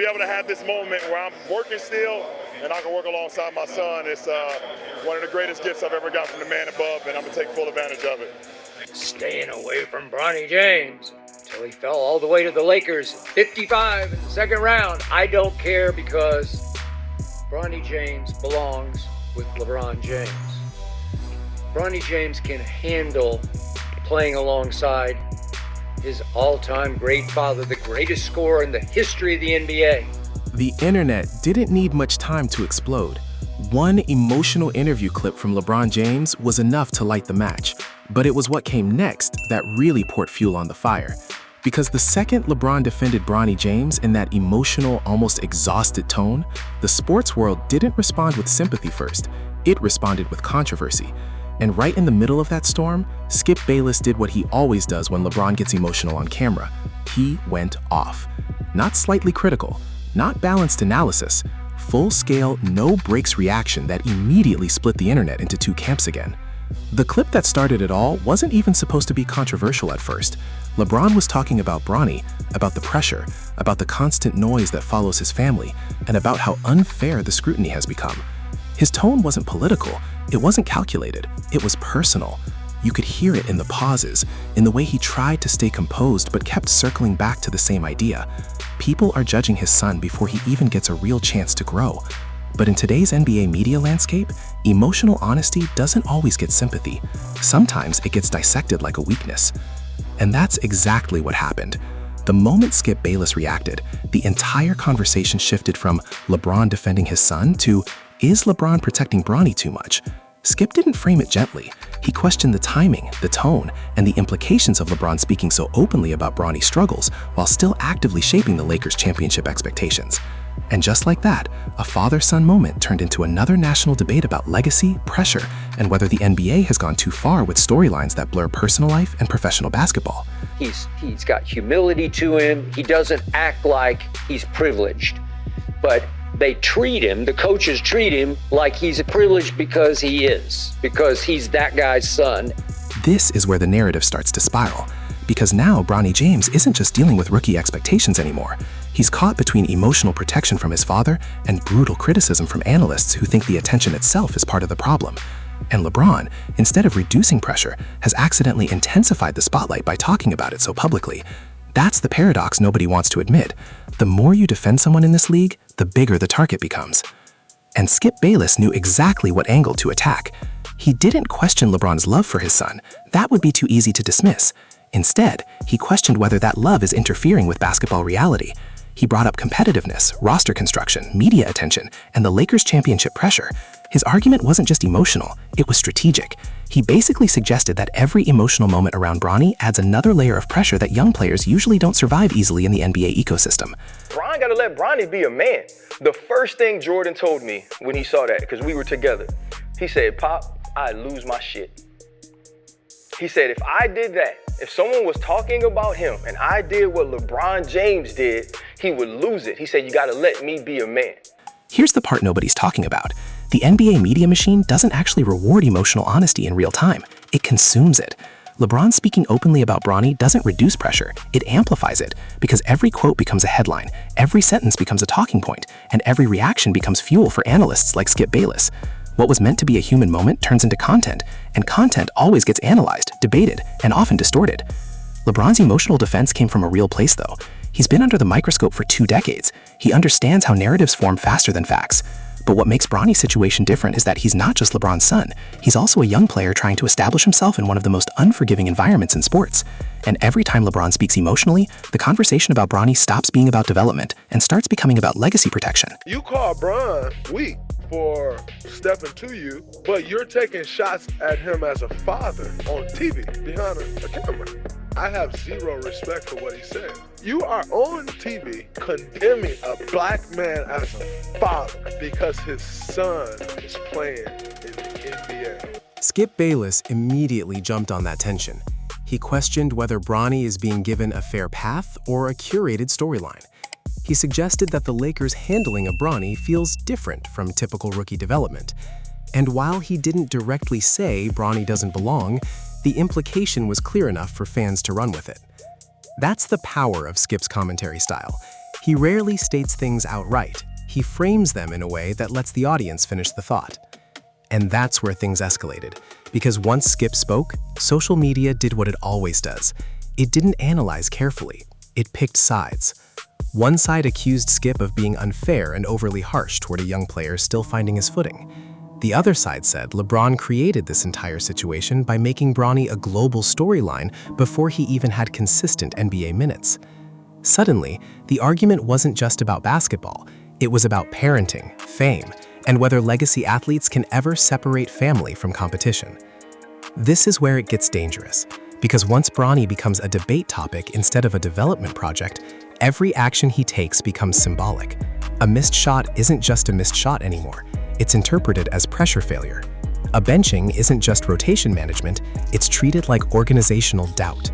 be able to have this moment where I'm working still and I can work alongside my son, it's one of the greatest gifts I've ever got from the man above, and I'm going to take full advantage of it. Staying away from Bronny James until he fell all the way to the Lakers, 55 in the second round. I don't care because Bronny James belongs with LeBron James. Bronny James can handle playing alongside his all-time great father, the greatest scorer in the history of the NBA. The internet didn't need much time to explode. One emotional interview clip from LeBron James was enough to light the match, but it was what came next that really poured fuel on the fire. Because the second LeBron defended Bronny James in that emotional, almost exhausted tone, the sports world didn't respond with sympathy first. It responded with controversy. And right in the middle of that storm, Skip Bayless did what he always does when LeBron gets emotional on camera. He went off. Not slightly critical, not balanced analysis, full-scale, no-breaks reaction that immediately split the internet into two camps again. The clip that started it all wasn't even supposed to be controversial at first. LeBron was talking about Bronny, about the pressure, about the constant noise that follows his family, and about how unfair the scrutiny has become. His tone wasn't political, it wasn't calculated, it was personal. You could hear it in the pauses, in the way he tried to stay composed but kept circling back to the same idea. People are judging his son before he even gets a real chance to grow. But in today's NBA media landscape, emotional honesty doesn't always get sympathy. Sometimes it gets dissected like a weakness. And that's exactly what happened. The moment Skip Bayless reacted, the entire conversation shifted from LeBron defending his son to, is LeBron protecting Bronny too much? Skip didn't frame it gently. He questioned the timing, the tone, and the implications of LeBron speaking so openly about Bronny's struggles while still actively shaping the Lakers' championship expectations. And just like that, a father-son moment turned into another national debate about legacy, pressure, and whether the NBA has gone too far with storylines that blur personal life and professional basketball. He's got humility to him. He doesn't act like he's privileged, but they treat him, the coaches treat him like he's privileged because he's that guy's son. This is where the narrative starts to spiral. Because now Bronny James isn't just dealing with rookie expectations anymore. He's caught between emotional protection from his father and brutal criticism from analysts who think the attention itself is part of the problem. And LeBron, instead of reducing pressure, has accidentally intensified the spotlight by talking about it so publicly. That's the paradox nobody wants to admit. The more you defend someone in this league, the bigger the target becomes. And Skip Bayless knew exactly what angle to attack. He didn't question LeBron's love for his son. That would be too easy to dismiss. Instead, he questioned whether that love is interfering with basketball reality. He brought up competitiveness, roster construction, media attention, and the Lakers' championship pressure. His argument wasn't just emotional, it was strategic. He basically suggested that every emotional moment around Bronny adds another layer of pressure that young players usually don't survive easily in the NBA ecosystem. Bron gotta let Bronny be a man. The first thing Jordan told me when he saw that, because we were together, he said, "Pop, I'd lose my shit." He said, if I did that, if someone was talking about him and I did what LeBron James did, he would lose it. He said, you gotta let me be a man. Here's the part nobody's talking about. The NBA media machine doesn't actually reward emotional honesty in real time. It consumes it. LeBron speaking openly about Bronny doesn't reduce pressure, it amplifies it, because every quote becomes a headline, every sentence becomes a talking point, and every reaction becomes fuel for analysts like Skip Bayless. What was meant to be a human moment turns into content, and content always gets analyzed, debated, and often distorted. LeBron's emotional defense came from a real place though. He's been under the microscope for 2 decades. He understands how narratives form faster than facts. But what makes Bronny's situation different is that he's not just LeBron's son. He's also a young player trying to establish himself in one of the most unforgiving environments in sports. And every time LeBron speaks emotionally, the conversation about Bronny stops being about development and starts becoming about legacy protection. You call Bron weak for stepping to you, but you're taking shots at him as a father on TV behind a camera. I have zero respect for what he said. You are on TV condemning a black man as a father because his son is playing in the NBA. Skip Bayless immediately jumped on that tension. He questioned whether Bronny is being given a fair path or a curated storyline. He suggested that the Lakers' handling of Bronny feels different from typical rookie development. And while he didn't directly say Bronny doesn't belong, the implication was clear enough for fans to run with it. That's the power of Skip's commentary style. He rarely states things outright. He frames them in a way that lets the audience finish the thought. And that's where things escalated. Because once Skip spoke, social media did what it always does. It didn't analyze carefully. It picked sides. One side accused Skip of being unfair and overly harsh toward a young player still finding his footing. The other side said LeBron created this entire situation by making Bronny a global storyline before he even had consistent NBA minutes. Suddenly, the argument wasn't just about basketball. It was about parenting, fame, and whether legacy athletes can ever separate family from competition. This is where it gets dangerous, because once Bronny becomes a debate topic instead of a development project, every action he takes becomes symbolic. A missed shot isn't just a missed shot anymore. It's interpreted as pressure failure. A benching isn't just rotation management, it's treated like organizational doubt.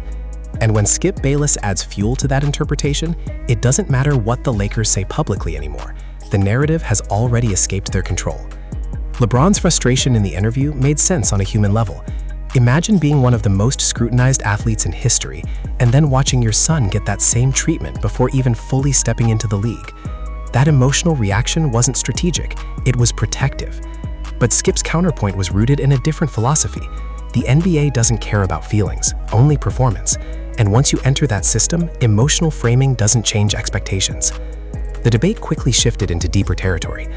And when Skip Bayless adds fuel to that interpretation, it doesn't matter what the Lakers say publicly anymore. The narrative has already escaped their control. LeBron's frustration in the interview made sense on a human level. Imagine being one of the most scrutinized athletes in history and then watching your son get that same treatment before even fully stepping into the league. That emotional reaction wasn't strategic, it was protective. But Skip's counterpoint was rooted in a different philosophy. The NBA doesn't care about feelings, only performance. And once you enter that system, emotional framing doesn't change expectations. The debate quickly shifted into deeper territory.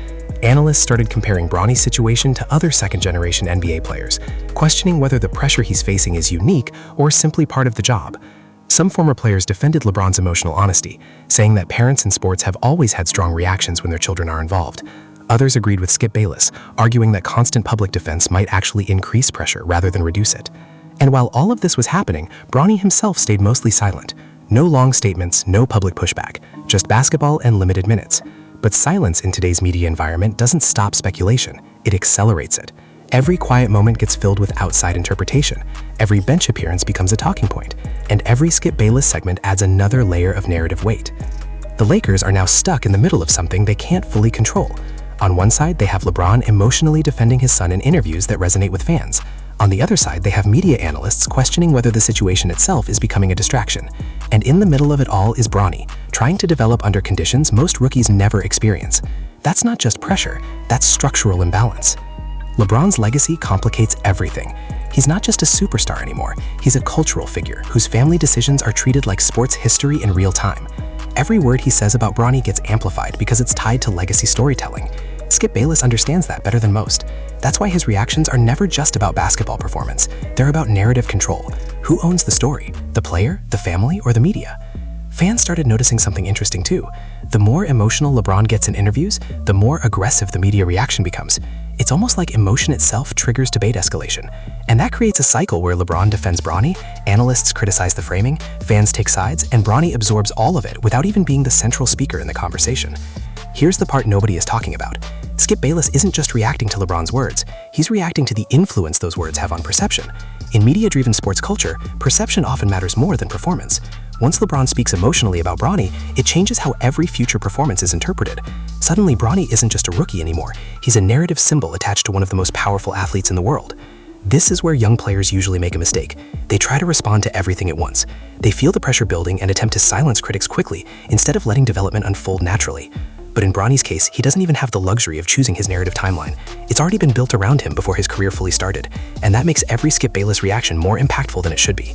Analysts started comparing Bronny's situation to other second-generation NBA players, questioning whether the pressure he's facing is unique or simply part of the job. Some former players defended LeBron's emotional honesty, saying that parents in sports have always had strong reactions when their children are involved. Others agreed with Skip Bayless, arguing that constant public defense might actually increase pressure rather than reduce it. And while all of this was happening, Bronny himself stayed mostly silent. No long statements, no public pushback, just basketball and limited minutes. But silence in today's media environment doesn't stop speculation, it accelerates it. Every quiet moment gets filled with outside interpretation, every bench appearance becomes a talking point, and every Skip Bayless segment adds another layer of narrative weight. The Lakers are now stuck in the middle of something they can't fully control. On one side, they have LeBron emotionally defending his son in interviews that resonate with fans. On the other side, they have media analysts questioning whether the situation itself is becoming a distraction. And in the middle of it all is Bronny, trying to develop under conditions most rookies never experience. That's not just pressure, that's structural imbalance. LeBron's legacy complicates everything. He's not just a superstar anymore, he's a cultural figure whose family decisions are treated like sports history in real time. Every word he says about Bronny gets amplified because it's tied to legacy storytelling. Skip Bayless understands that better than most. That's why his reactions are never just about basketball performance. They're about narrative control. Who owns the story? The player, the family, or the media? Fans started noticing something interesting too. The more emotional LeBron gets in interviews, the more aggressive the media reaction becomes. It's almost like emotion itself triggers debate escalation. And that creates a cycle where LeBron defends Bronny, analysts criticize the framing, fans take sides, and Bronny absorbs all of it without even being the central speaker in the conversation. Here's the part nobody is talking about. Skip Bayless isn't just reacting to LeBron's words, he's reacting to the influence those words have on perception. In media-driven sports culture, perception often matters more than performance. Once LeBron speaks emotionally about Bronny, it changes how every future performance is interpreted. Suddenly, Bronny isn't just a rookie anymore, he's a narrative symbol attached to one of the most powerful athletes in the world. This is where young players usually make a mistake. They try to respond to everything at once. They feel the pressure building and attempt to silence critics quickly, instead of letting development unfold naturally. But in Bronny's case, he doesn't even have the luxury of choosing his narrative timeline. It's already been built around him before his career fully started, and that makes every Skip Bayless reaction more impactful than it should be.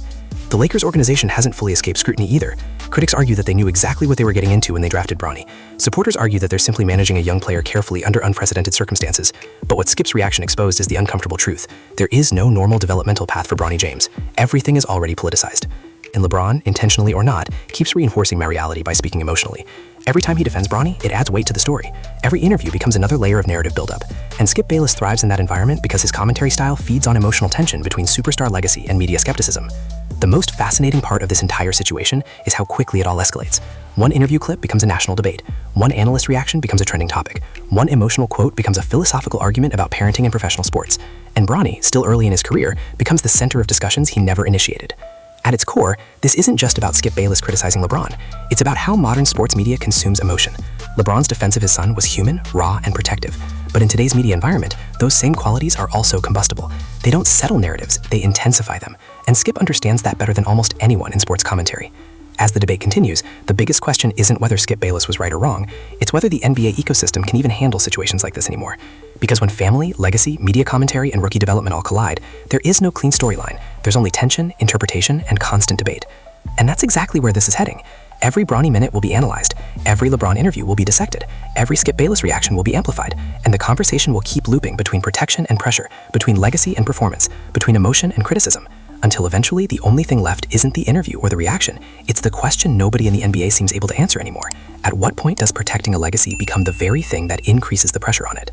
The Lakers organization hasn't fully escaped scrutiny either. Critics argue that they knew exactly what they were getting into when they drafted Bronny. Supporters argue that they're simply managing a young player carefully under unprecedented circumstances. But what Skip's reaction exposed is the uncomfortable truth. There is no normal developmental path for Bronny James. Everything is already politicized. And LeBron, intentionally or not, keeps reinforcing my reality by speaking emotionally. Every time he defends Bronny, it adds weight to the story. Every interview becomes another layer of narrative buildup. And Skip Bayless thrives in that environment because his commentary style feeds on emotional tension between superstar legacy and media skepticism. The most fascinating part of this entire situation is how quickly it all escalates. One interview clip becomes a national debate. One analyst reaction becomes a trending topic. One emotional quote becomes a philosophical argument about parenting in professional sports. And Bronny, still early in his career, becomes the center of discussions he never initiated. At its core, this isn't just about Skip Bayless criticizing LeBron. It's about how modern sports media consumes emotion. LeBron's defense of his son was human, raw, and protective. But in today's media environment, those same qualities are also combustible. They don't settle narratives, they intensify them. And Skip understands that better than almost anyone in sports commentary. As the debate continues, the biggest question isn't whether Skip Bayless was right or wrong, it's whether the NBA ecosystem can even handle situations like this anymore. Because when family, legacy, media commentary, and rookie development all collide, there is no clean storyline. There's only tension, interpretation, and constant debate. And that's exactly where this is heading. Every Bronny minute will be analyzed, every LeBron interview will be dissected, every Skip Bayless reaction will be amplified, and the conversation will keep looping between protection and pressure, between legacy and performance, between emotion and criticism, until eventually the only thing left isn't the interview or the reaction, it's the question nobody in the NBA seems able to answer anymore. At what point does protecting a legacy become the very thing that increases the pressure on it?